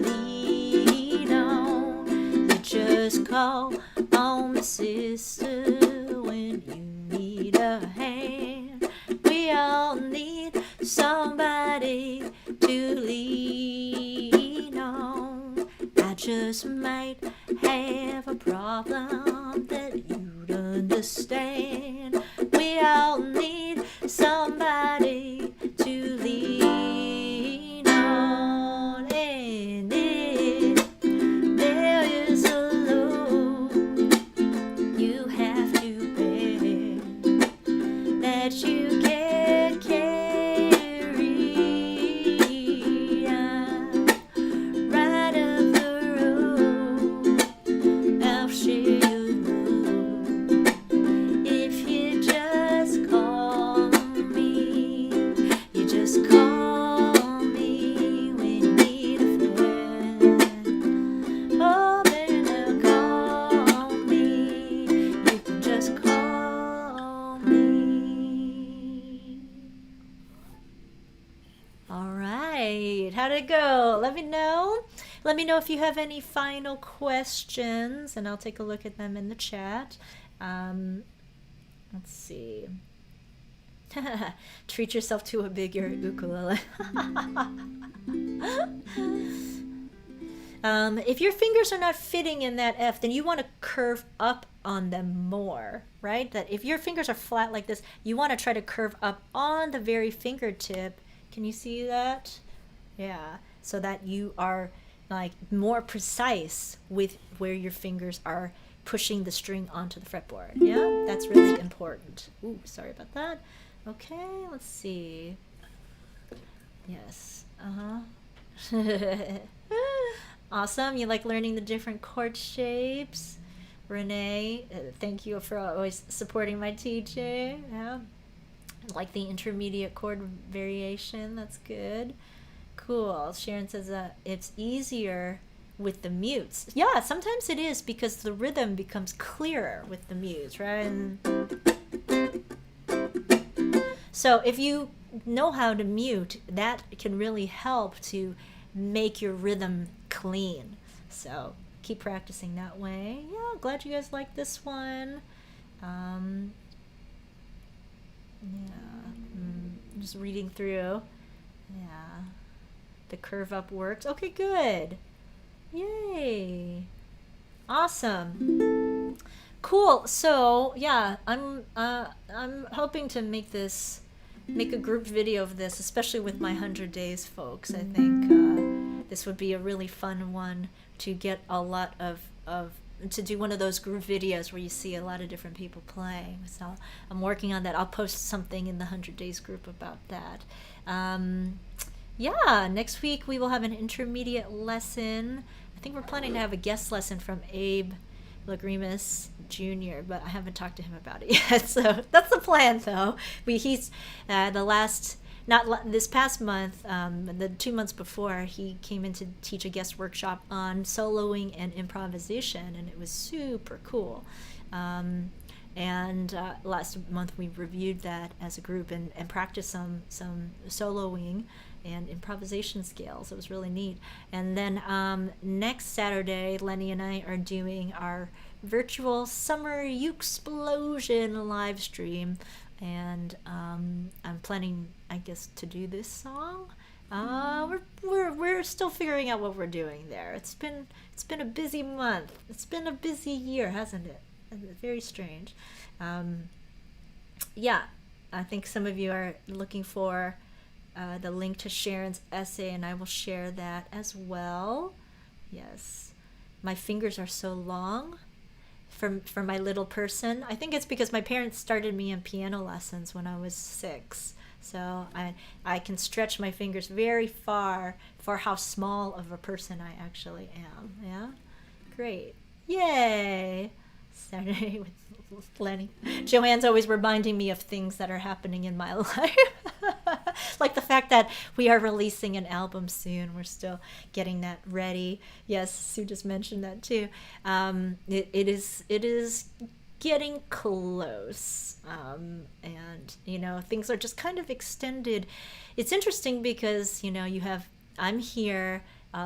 lean on. You just call on me, sister, when you need a hand. We all need somebody to lean on. I just might have a problem that you'd understand. We all need somebody to lean on. And if there is a load you have to bear that you can't carry, right up the road, I'll share your load. If you just call me, you just call me when you need a friend. Oh, then call me. You can just call me. All right, how'd it go? Let me know. Let me know if you have any final questions, and I'll take a look at them in the chat. Let's see. Treat yourself to a bigger ukulele. If your fingers are not fitting in that F, then you want to curve up on them more, right? That if your fingers are flat like this, you want to try to curve up on the very fingertip. Can you see that? Yeah, so that you are like more precise with where your fingers are pushing the string onto the fretboard. Yeah, that's really important. Ooh, sorry about that. Okay, let's see. Yes. Awesome. You like learning the different chord shapes. Renee, thank you for always supporting my teaching. Yeah. Like the intermediate chord variation. That's good. Cool. Sharon says it's easier with the mutes. Yeah, sometimes it is because the rhythm becomes clearer with the mutes, right? So if you know how to mute, that can really help to make your rhythm clean. So keep practicing that way. Yeah, glad you guys like this one. Just reading through. Yeah, the curve up works. Okay, good. Yay. Awesome. Cool. So yeah, I'm hoping to make a group video of this, especially with my 100 days folks. I think this would be a really fun one to get a lot of to do one of those group videos where you see a lot of different people playing. So I'm working on that. I'll post something in the 100 days group about that. Yeah, next week we will have an intermediate lesson. I think we're planning to have a guest lesson from Abe Lagrimas Jr., but I haven't talked to him about it yet. So that's the plan, though. He's this past month, the 2 months before, he came in to teach a guest workshop on soloing and improvisation, and it was super cool. And last month we reviewed that as a group and practiced some soloing and improvisation scales. It was really neat. And then next Saturday, Lenny and I are doing our virtual Summer Uke-splosion live stream. And I'm planning, I guess, to do this song. We're still figuring out what we're doing there. It's been a busy month. It's been a busy year, hasn't it? Very strange. Yeah. I think some of you are looking for the link to Sharon's essay, and I will share that as well. Yes. My fingers are so long for my little person. I think it's because my parents started me in piano lessons when I was 6. So I can stretch my fingers very far for how small of a person I actually am. Yeah? Great. Yay! Saturday with Lenny. Joanne's always reminding me of things that are happening in my life. Like the fact that we are releasing an album soon. We're still getting that ready. Yes, Sue just mentioned that too. It is getting close. And, things are just kind of extended. It's interesting because, I'm here.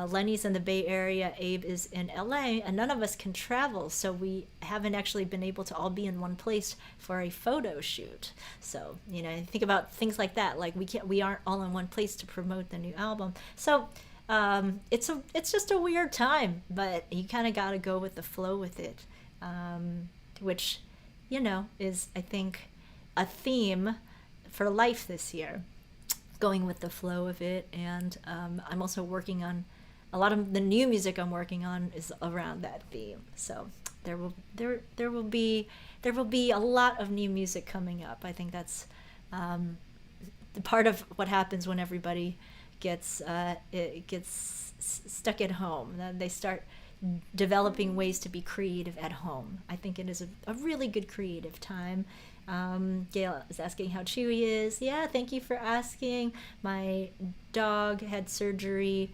Lenny's in the Bay Area, Abe is in LA, and none of us can travel, so we haven't actually been able to all be in one place for a photo shoot. So, think about things like that. Like we aren't all in one place to promote the new album. So, it's just a weird time, but you kind of got to go with the flow with it, which, is, I think, a theme for life this year. Going with the flow of it, and I'm also working on a lot of the new music I'm working on is around that theme. So there will be a lot of new music coming up. I think that's the part of what happens when everybody gets stuck at home. They start developing ways to be creative at home. I think it is a really good creative time. Gail is asking how Chewy is. Yeah, thank you for asking. My dog had surgery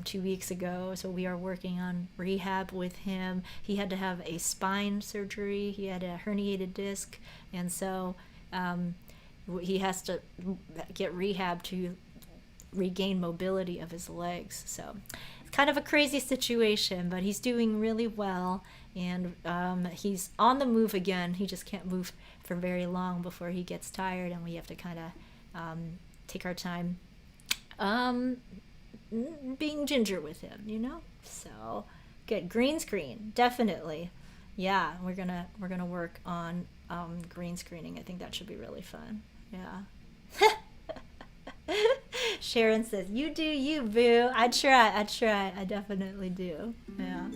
2 weeks ago, so we are working on rehab with him. He had to have a spine surgery. He had a herniated disc, and so he has to get rehab to regain mobility of his legs. So it's kind of a crazy situation, but he's doing really well, and he's on the move again. He just can't move for very long before he gets tired, and we have to kind of take our time being ginger with him, So good. Green screen, definitely. Yeah, we're gonna work on green screening. I think that should be really fun. Yeah. Sharon says, "You do you, boo." I try. I definitely do. Yeah.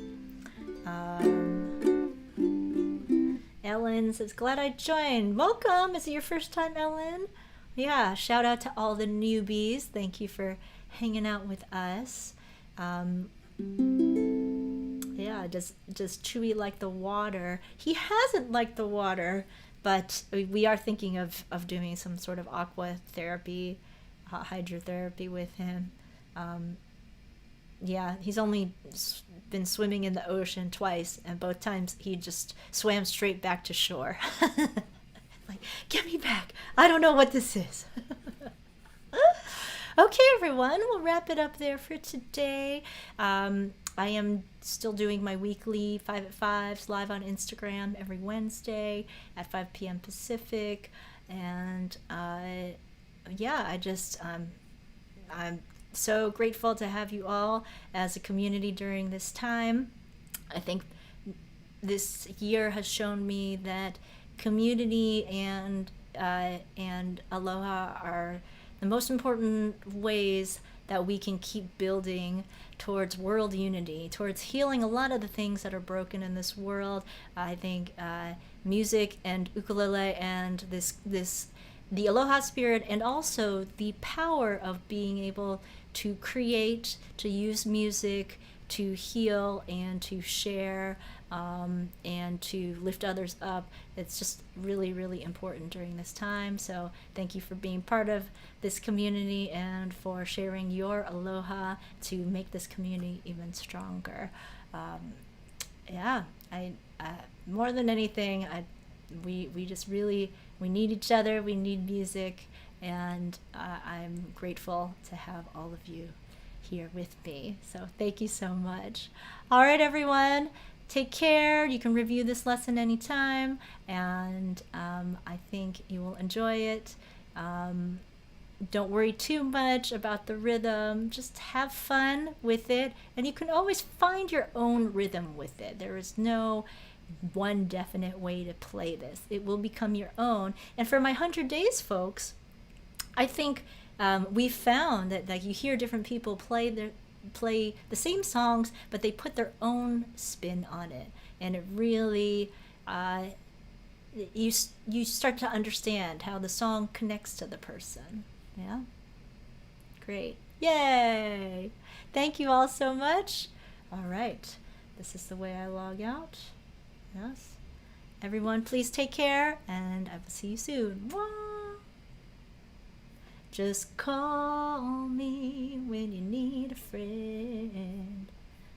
Ellen says, "Glad I joined. Welcome. Is it your first time, Ellen?" Yeah. Shout out to all the newbies. Thank you for hanging out with us. Yeah. Does Chewy like the water? He hasn't liked the water, but we are thinking of doing some sort of aqua therapy, hydrotherapy with him. Yeah, he's only been swimming in the ocean twice, and both times he just swam straight back to shore. Like, get me back. I don't know what this is. Okay, everyone, we'll wrap it up there for today. I am still doing my weekly 5 at 5s live on Instagram every Wednesday at 5 p.m. Pacific. And I'm so grateful to have you all as a community during this time. I think this year has shown me that community and aloha are the most important ways that we can keep building towards world unity, towards healing a lot of the things that are broken in this world. I think music and ukulele and the aloha spirit, and also the power of being able to create, to use music to heal and to share, and to lift others up. It's just really, really important during this time. So thank you for being part of this community and for sharing your aloha to make this community even stronger. More than anything, we just really, we need each other, we need music, and I'm grateful to have all of you here with me. So thank you so much. All right, everyone, take care. You can review this lesson anytime, and I think you will enjoy it. Don't worry too much about the rhythm. Just have fun with it, and you can always find your own rhythm with it. There is no one definite way to play this. It will become your own. And for my 100 days folks, I think we found that like you hear different people play the same songs, but they put their own spin on it, and it really you start to understand how the song connects to the person. Yeah, great, yay! Thank you all so much. All right, this is the way I log out. Yes, everyone, please take care, and I will see you soon. Mwah! Just call me when you need a friend.